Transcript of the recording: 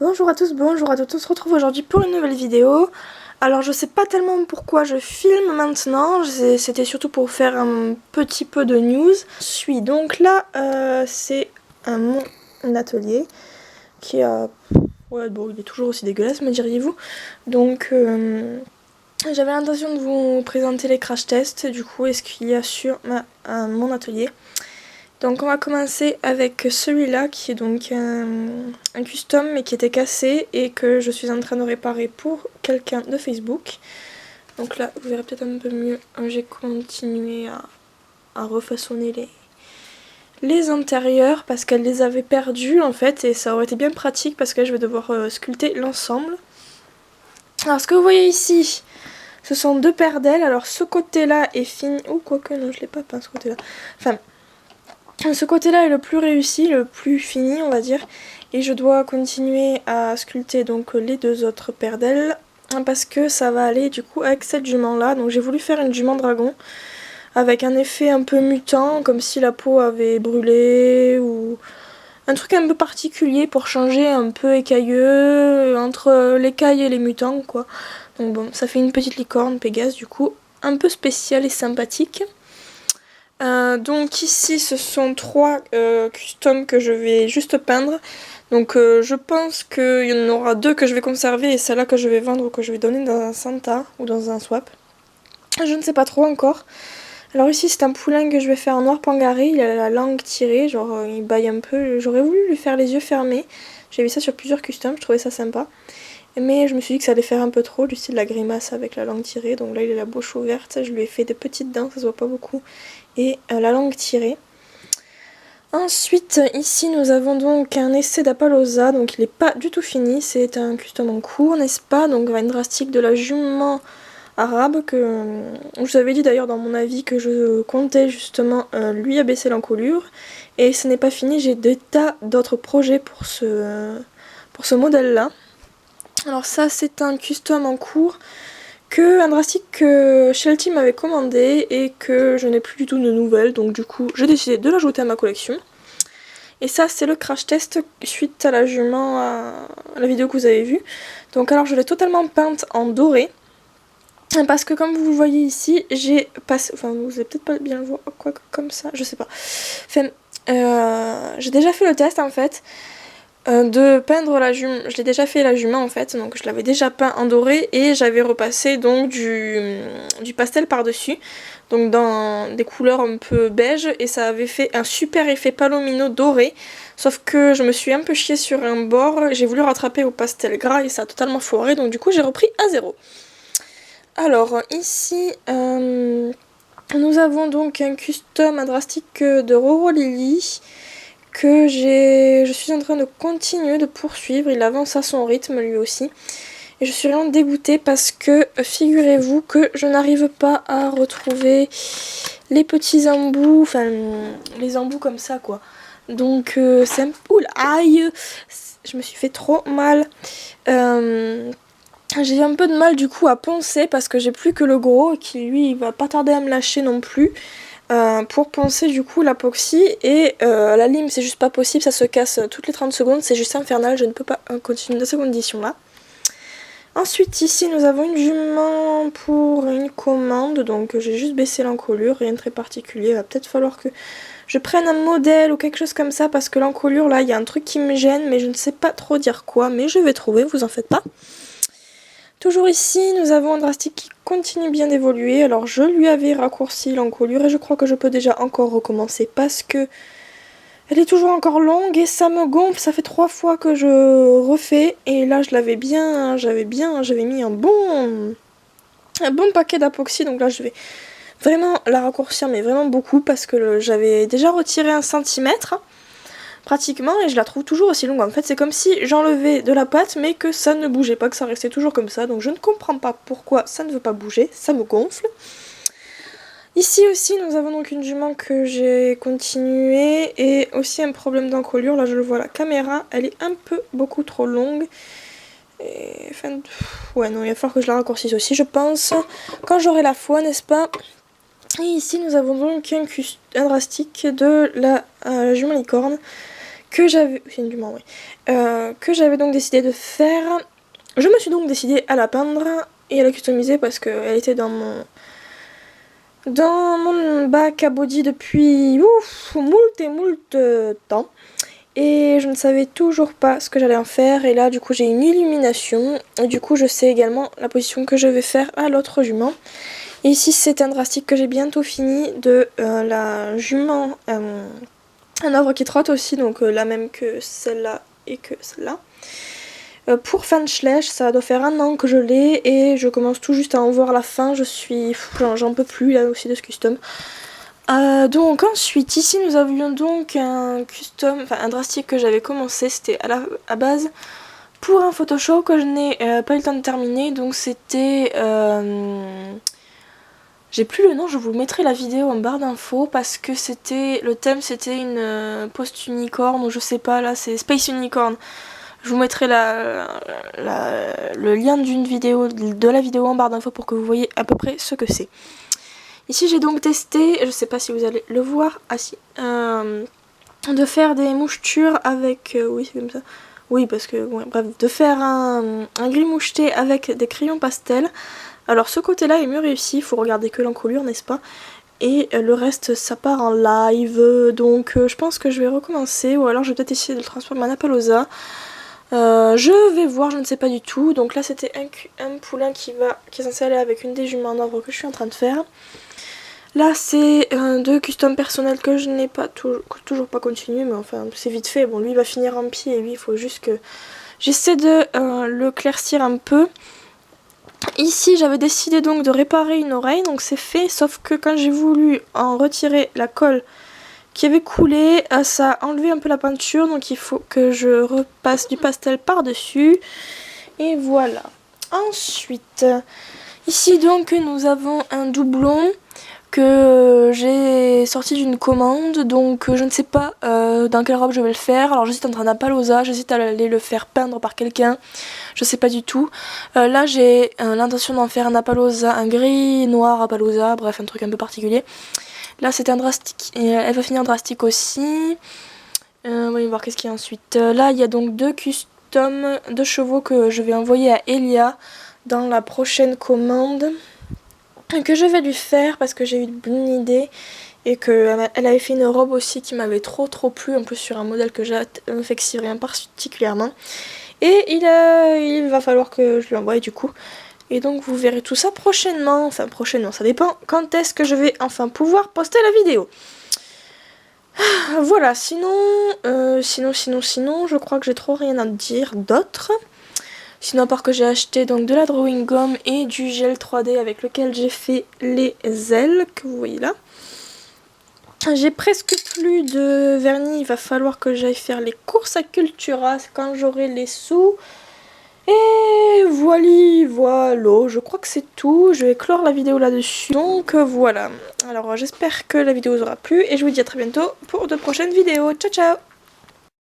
Bonjour à tous, bonjour à toutes, on se retrouve aujourd'hui pour une nouvelle vidéo. Alors je sais pas tellement pourquoi je filme maintenant, c'était surtout pour faire un petit peu de news. Je suis donc là, c'est mon atelier qui a... Ouais bon, il est toujours aussi dégueulasse me diriez-vous. Donc j'avais l'intention de vous présenter les crash tests du coup et ce qu'il y a sur mon atelier. Donc on va commencer avec celui-là qui est donc un custom mais qui était cassé et que je suis en train de réparer pour quelqu'un de Facebook. Donc là vous verrez peut-être un peu mieux, j'ai continué à refaçonner les intérieurs parce qu'elle les avait perdus en fait et ça aurait été bien pratique parce que je vais devoir sculpter l'ensemble. Alors ce que vous voyez ici, ce sont deux paires d'ailes. Alors ce côté-là est fini, ou quoique non je l'ai pas peint ce côté-là. Enfin, ce côté-là est le plus réussi, le plus fini on va dire, et je dois continuer à sculpter donc les deux autres paires d'ailes parce que ça va aller du coup avec cette jument là. Donc j'ai voulu faire une jument dragon avec un effet un peu mutant, comme si la peau avait brûlé ou un truc un peu particulier pour changer un peu écailleux entre l'écaille et les mutants quoi. Donc bon, ça fait une petite licorne Pégase du coup, un peu spéciale et sympathique. Donc ici ce sont trois customs que je vais juste peindre. Donc je pense qu'il y en aura deux que je vais conserver et celle-là que je vais vendre ou que je vais donner dans un Santa ou dans un swap. Je ne sais pas trop encore. Alors ici c'est un poulain que je vais faire en noir pangaré, il a la langue tirée, genre il baille un peu. J'aurais voulu lui faire les yeux fermés. J'ai vu ça sur plusieurs customs, je trouvais ça sympa. Mais je me suis dit que ça allait faire un peu trop, du style la grimace avec la langue tirée. Donc là il a la bouche ouverte, je lui ai fait des petites dents, ça se voit pas beaucoup. Et la langue tirée. Ensuite ici nous avons donc un essai d'Apaloosa, donc il n'est pas du tout fini, c'est un custom en cours n'est-ce pas, donc une drastique de la jument arabe que je vous avais dit d'ailleurs dans mon avis que je comptais justement lui abaisser l'encolure et ce n'est pas fini, j'ai des tas d'autres projets pour ce modèle là. Alors ça c'est un custom en cours que un drastique que Shelty m'avait commandé et que je n'ai plus du tout de nouvelles, donc du coup j'ai décidé de l'ajouter à ma collection. Et ça c'est le crash test suite à la jument, à la vidéo que vous avez vue. Donc alors je l'ai totalement peinte en doré, parce que comme vous le voyez ici, j'ai passé, enfin vous allez peut-être pas bien le voir, quoi comme ça, je sais pas. Enfin, j'ai déjà fait le test en fait. De peindre la jument, je l'ai déjà fait la jument en fait, donc je l'avais déjà peint en doré et j'avais repassé donc du pastel par dessus, donc dans des couleurs un peu beige et ça avait fait un super effet palomino doré, sauf que je me suis un peu chiée sur un bord, j'ai voulu rattraper au pastel gras et ça a totalement foiré, donc du coup j'ai repris à zéro. Alors ici nous avons donc un custom, un drastique de Roro Lily que je suis en train de continuer de poursuivre, il avance à son rythme lui aussi. Et je suis vraiment dégoûtée parce que figurez-vous que je n'arrive pas à retrouver les petits embouts, enfin les embouts comme ça quoi. Donc c'est un peu... Aïe, je me suis fait trop mal. J'ai eu un peu de mal du coup à poncer parce que j'ai plus que le gros qui lui il va pas tarder à me lâcher non plus. Pour poncer du coup l'apoxy et la lime c'est juste pas possible, ça se casse toutes les 30 secondes, c'est juste infernal, je ne peux pas continuer dans ces conditions là. Ensuite ici nous avons une jument pour une commande, donc j'ai juste baissé l'encolure, rien de très particulier, il va peut-être falloir que je prenne un modèle ou quelque chose comme ça parce que l'encolure là il y a un truc qui me gêne mais je ne sais pas trop dire quoi, mais je vais trouver, vous en faites pas. Toujours ici, nous avons un drastique qui continue bien d'évoluer. Alors je lui avais raccourci l'encolure et je crois que je peux déjà encore recommencer parce que elle est toujours encore longue et ça me gonfle. Ça fait 3 fois que je refais et là je l'avais bien, j'avais mis un bon paquet d'apoxy. Donc là je vais vraiment la raccourcir mais vraiment beaucoup parce que j'avais déjà retiré 1 centimètre. Pratiquement, et je la trouve toujours aussi longue. En fait c'est comme si j'enlevais de la pâte mais que ça ne bougeait pas, que ça restait toujours comme ça, donc je ne comprends pas pourquoi ça ne veut pas bouger, ça me gonfle. Ici aussi nous avons donc une jument que j'ai continué et aussi un problème d'encolure, là je le vois à la caméra, elle est un peu beaucoup trop longue. Et enfin, ouais non, il va falloir que je la raccourcisse aussi je pense, quand j'aurai la foi n'est-ce pas. Et ici nous avons donc un drastique de la jument licorne que j'avais... C'est du Mans, oui. Que j'avais donc décidé de faire. Je me suis donc décidée à la peindre et à la customiser parce qu'elle était dans mon bac à body depuis moult et moult temps. Et je ne savais toujours pas ce que j'allais en faire. Et là, du coup, j'ai une illumination. Et du coup, je sais également la position que je vais faire à l'autre jument. Et ici, c'est un drastique que j'ai bientôt fini de la jument un ordre qui trotte aussi. Donc la même que celle-là et que celle-là. Pour Fanschlech, ça doit faire 1 an que je l'ai. Et je commence tout juste à en voir la fin. J'en peux plus là aussi de ce custom. Donc ensuite ici nous avions donc un custom, enfin un drastique que j'avais commencé, c'était à base pour un Photoshop que je n'ai pas eu le temps de terminer, donc c'était, j'ai plus le nom, je vous mettrai la vidéo en barre d'infos parce que le thème c'était une post-unicorn ou je sais pas, là c'est Space Unicorn. Je vous mettrai le lien de la vidéo en barre d'infos pour que vous voyez à peu près ce que c'est. Ici j'ai donc testé, je sais pas si vous allez le voir, de faire des mouchetures avec, oui c'est comme ça, oui parce que, ouais, bref, de faire un gris moucheté avec des crayons pastel. Alors ce côté là est mieux réussi, il faut regarder que l'encolure n'est-ce pas, et le reste ça part en live, donc je pense que je vais recommencer, ou alors je vais peut-être essayer de le transformer en Appaloosa. Je vais voir, je ne sais pas du tout. Donc là c'était un poulain qui est censé aller avec une des juments en ordre que je suis en train de faire. Là c'est 2 customs personnels que je n'ai pas toujours pas continué, mais enfin c'est vite fait. Bon, lui il va finir en pied et lui il faut juste que j'essaie de le claircir un peu. Ici j'avais décidé donc de réparer une oreille, donc c'est fait, sauf que quand j'ai voulu en retirer la colle qui avait coulé, ça a enlevé un peu la peinture, donc il faut que je repasse du pastel par dessus. Et voilà. Ensuite, ici donc nous avons un doublon que j'ai sorti d'une commande, donc je ne sais pas dans quelle robe je vais le faire. Alors j'hésite entre un Appaloosa, j'hésite à aller le faire peindre par quelqu'un, je sais pas du tout. Là j'ai l'intention d'en faire un Appaloosa, un gris noir Appaloosa, bref un truc un peu particulier. Là c'était un drastique, et elle va finir drastique aussi. On va voir qu'est-ce qu'il y a ensuite. Là il y a donc 2 customs de chevaux que je vais envoyer à Elia dans la prochaine commande que je vais lui faire parce que j'ai eu une idée et qu'elle avait fait une robe aussi qui m'avait trop plu, en plus sur un modèle que j'affectionnerais particulièrement. Et il va falloir que je lui envoie du coup. Et donc vous verrez tout ça prochainement, enfin prochainement, ça dépend quand est-ce que je vais enfin pouvoir poster la vidéo. Voilà, sinon, je crois que j'ai trop rien à dire d'autre. Sinon, à part que j'ai acheté donc de la drawing gum et du gel 3D avec lequel j'ai fait les ailes que vous voyez là. J'ai presque plus de vernis, il va falloir que j'aille faire les courses à Cultura quand j'aurai les sous. Et voilà, je crois que c'est tout, je vais clore la vidéo là-dessus. Donc voilà, alors j'espère que la vidéo vous aura plu et je vous dis à très bientôt pour de prochaines vidéos. Ciao ciao.